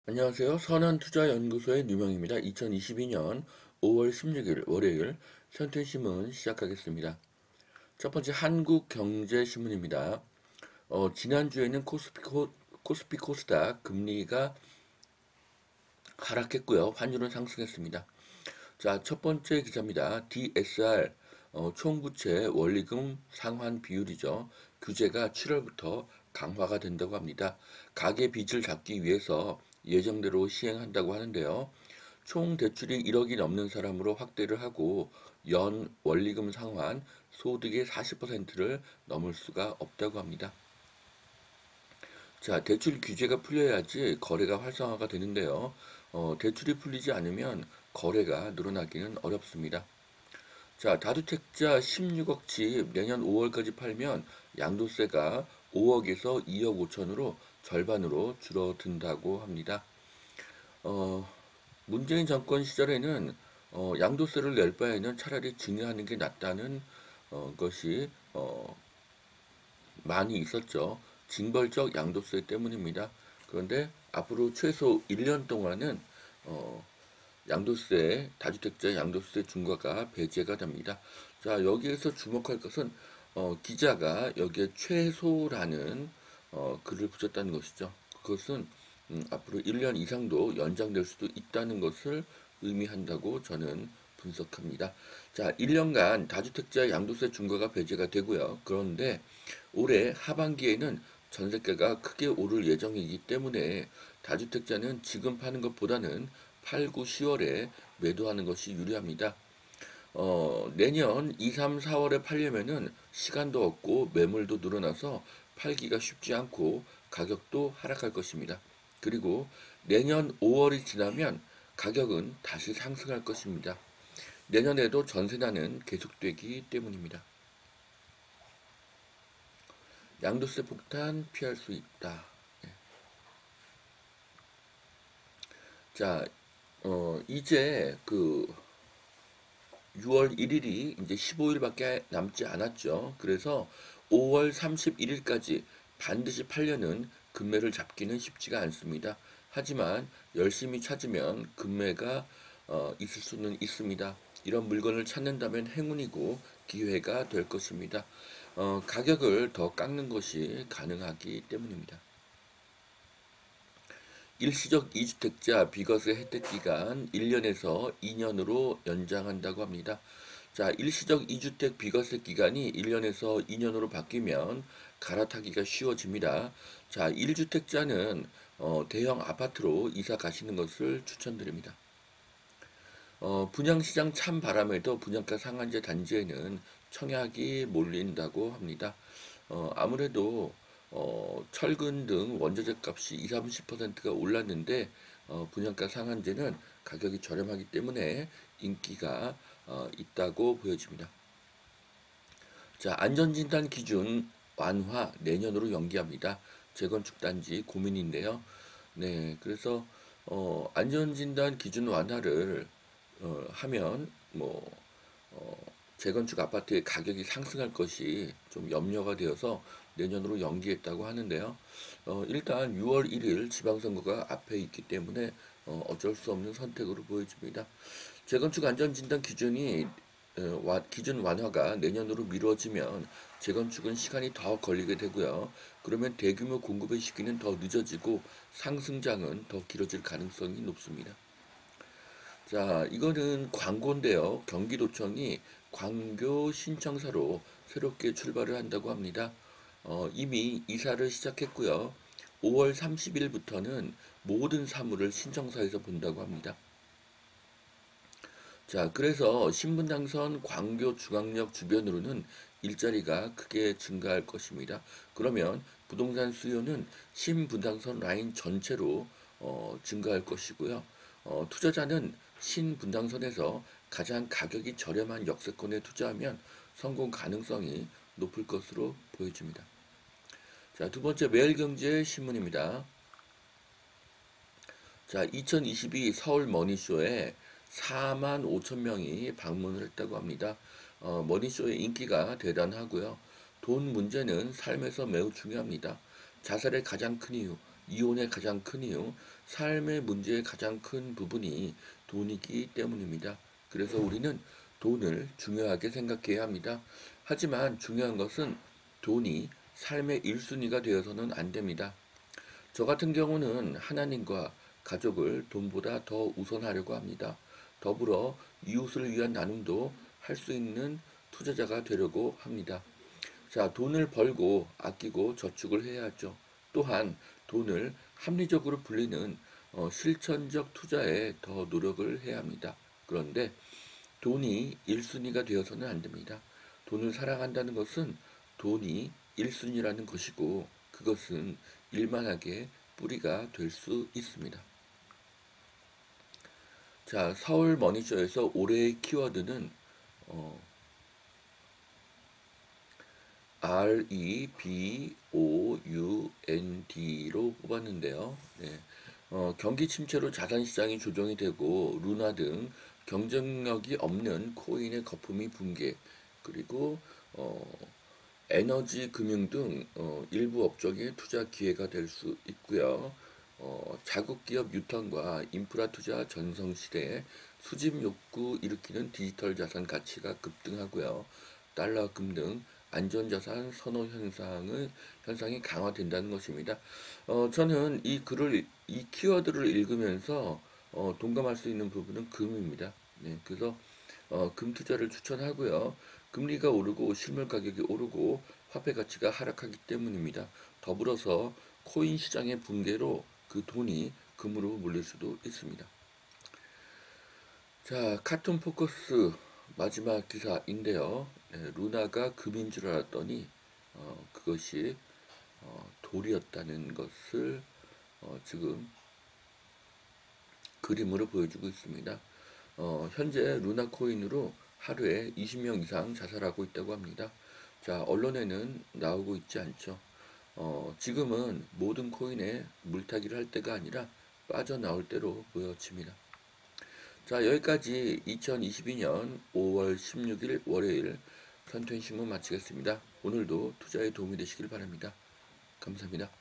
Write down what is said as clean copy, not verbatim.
안녕하세요. 선한투자연구소의 유명입니다. 2022년 5월 16일 월요일 현태신문 시작하겠습니다. 첫 번째 한국경제신문입니다. 지난주에는 코스피 코스닥 금리가 하락했고요. 환율은 상승했습니다. 자, 첫 번째 기사입니다. DSR 총부채 원리금 상환 비율이죠. 규제가 7월부터 강화가 된다고 합니다. 가계 빚을 잡기 위해서 예정대로 시행한다고 하는데요. 총 대출이 1억이 넘는 사람으로 확대를 하고 연 원리금 상환 소득의 40%를 넘을 수가 없다고 합니다. 자, 대출 규제가 풀려야지 거래가 활성화가 되는데요. 대출이 풀리지 않으면 거래가 늘어나기는 어렵습니다. 자, 다주택자 16억 집 내년 5월까지 팔면 양도세가 5억에서 2억 5천으로 절반으로 줄어든다고 합니다. 어, 문재인 정권 시절에는 양도세를 낼 바에는 차라리 증여하는 게 낫다는 것이 많이 있었죠. 징벌적 양도세 때문입니다. 그런데 앞으로 최소 1년 동안은 어, 다주택자 양도세 중과가 배제가 됩니다. 자, 여기에서 주목할 것은 기자가 여기에 최소라는 글을 붙였다는 것이죠. 그것은 앞으로 1년 이상도 연장될 수도 있다는 것을 의미한다고 저는 분석합니다. 자, 1년간 다주택자 양도세 중과가 배제가 되고요. 그런데 올해 하반기에는 전세가가 크게 오를 예정이기 때문에 다주택자는 지금 파는 것보다는 8, 9, 10월에 매도하는 것이 유리합니다. 내년 2, 3, 4월에 팔려면은 시간도 없고 매물도 늘어나서 팔기가 쉽지 않고 가격도 하락할 것입니다. 그리고 내년 5월이 지나면 가격은 다시 상승할 것입니다. 내년에도 전세난은 계속되기 때문입니다. 양도세 폭탄 피할 수 있다. 자, 이제 그 6월 1일이 이제 15일밖에 남지 않았죠. 그래서 5월 31일까지 반드시 팔려는 금매를 잡기는 쉽지가 않습니다. 하지만 열심히 찾으면 금매가 있을 수는 있습니다. 이런 물건을 찾는다면 행운이고 기회가 될 것입니다. 가격을 더 깎는 것이 가능하기 때문입니다. 일시적 이주택자 비과세 혜택 기간 1년에서 2년으로 연장한다고 합니다. 자, 일시적 이주택 비과세 기간이 1년에서 2년으로 바뀌면 갈아타기가 쉬워집니다. 자, 1주택자는 대형 아파트로 이사 가시는 것을 추천드립니다. 분양시장 찬바람에도 분양가 상한제 단지에는 청약이 몰린다고 합니다. 아무래도 철근 등 원자재 값이 20, 30%가 올랐는데 분양가 상한제는 가격이 저렴하기 때문에 인기가 있다고 보여집니다. 자, 안전진단 기준 완화 내년으로 연기합니다. 재건축 단지 고민인데요. 네, 그래서 안전진단 기준 완화를 하면 재건축 아파트의 가격이 상승할 것이 좀 염려가 되어서 내년으로 연기했다고 하는데요. 일단 6월 1일 지방선거가 앞에 있기 때문에 어쩔 수 없는 선택으로 보여집니다. 재건축 안전진단 기준 완화가 내년으로 미뤄지면 재건축은 시간이 더 걸리게 되고요. 그러면 대규모 공급의 시기는 더 늦어지고 상승장은 더 길어질 가능성이 높습니다. 자, 이거는 광고인데요. 경기도청이 광교 신청사로 새롭게 출발을 한다고 합니다. 이미 이사를 시작했고요. 5월 30일부터는 모든 사무를 신청사에서 본다고 합니다. 자, 그래서 신분당선 광교 중앙역 주변으로는 일자리가 크게 증가할 것입니다. 그러면 부동산 수요는 신분당선 라인 전체로 증가할 것이고요. 투자자는 신분당선에서 가장 가격이 저렴한 역세권에 투자하면 성공 가능성이 높을 것으로 보여집니다. 자, 두 번째 매일경제 신문입니다. 자, 2022 서울 머니쇼에 4만 5천 명이 방문을 했다고 합니다. 머니쇼의 인기가 대단하고요. 돈 문제는 삶에서 매우 중요합니다. 자살의 가장 큰 이유, 이혼의 가장 큰 이유, 삶의 문제의 가장 큰 부분이 돈이기 때문입니다. 그래서 우리는 돈을 중요하게 생각해야 합니다. 하지만 중요한 것은 돈이 삶의 1순위가 되어서는 안 됩니다. 저 같은 경우는 하나님과 가족을 돈보다 더 우선하려고 합니다. 더불어 이웃을 위한 나눔도 할 수 있는 투자자가 되려고 합니다. 자, 돈을 벌고 아끼고 저축을 해야죠. 또한 돈을 합리적으로 불리는 실천적 투자에 더 노력을 해야 합니다. 그런데 돈이 1순위가 되어서는 안 됩니다. 돈을 사랑한다는 것은 돈이 1순위라는 것이고 그것은 일만하게 뿌리가 될 수 있습니다. 자, 서울 머니쇼에서 올해의 키워드는 어, REBOUND로 뽑았는데요. 네. 경기 침체로 자산 시장이 조정이 되고 루나 등 경쟁력이 없는 코인의 거품이 붕괴 그리고 어, 에너지, 금융 등 일부 업종의 투자 기회가 될 수 있고요. 자국 기업 유턴과 인프라 투자 전성 시대에 수집 욕구 일으키는 디지털 자산 가치가 급등하고요. 달러금 등 안전자산 선호 현상이 강화된다는 것입니다. 저는 이 키워드를 읽으면서 동감할 수 있는 부분은 금입니다. 네, 그래서 금 투자를 추천하고요. 금리가 오르고 실물 가격이 오르고 화폐 가치가 하락하기 때문입니다. 더불어서 코인 시장의 붕괴로 그 돈이 금으로 몰릴 수도 있습니다. 자, 카툰 포커스 마지막 기사인데요. 네, 루나가 금인 줄 알았더니 그것이 돌이었다는 것을 지금 그림으로 보여주고 있습니다. 현재 루나 코인으로 하루에 20명 이상 자살하고 있다고 합니다. 자, 언론에는 나오고 있지 않죠. 지금은 모든 코인에 물타기를 할 때가 아니라 빠져나올 때로 보여집니다. 자, 여기까지 2022년 5월 16일 월요일 선텐신문 마치겠습니다. 오늘도 투자에 도움이 되시길 바랍니다. 감사합니다.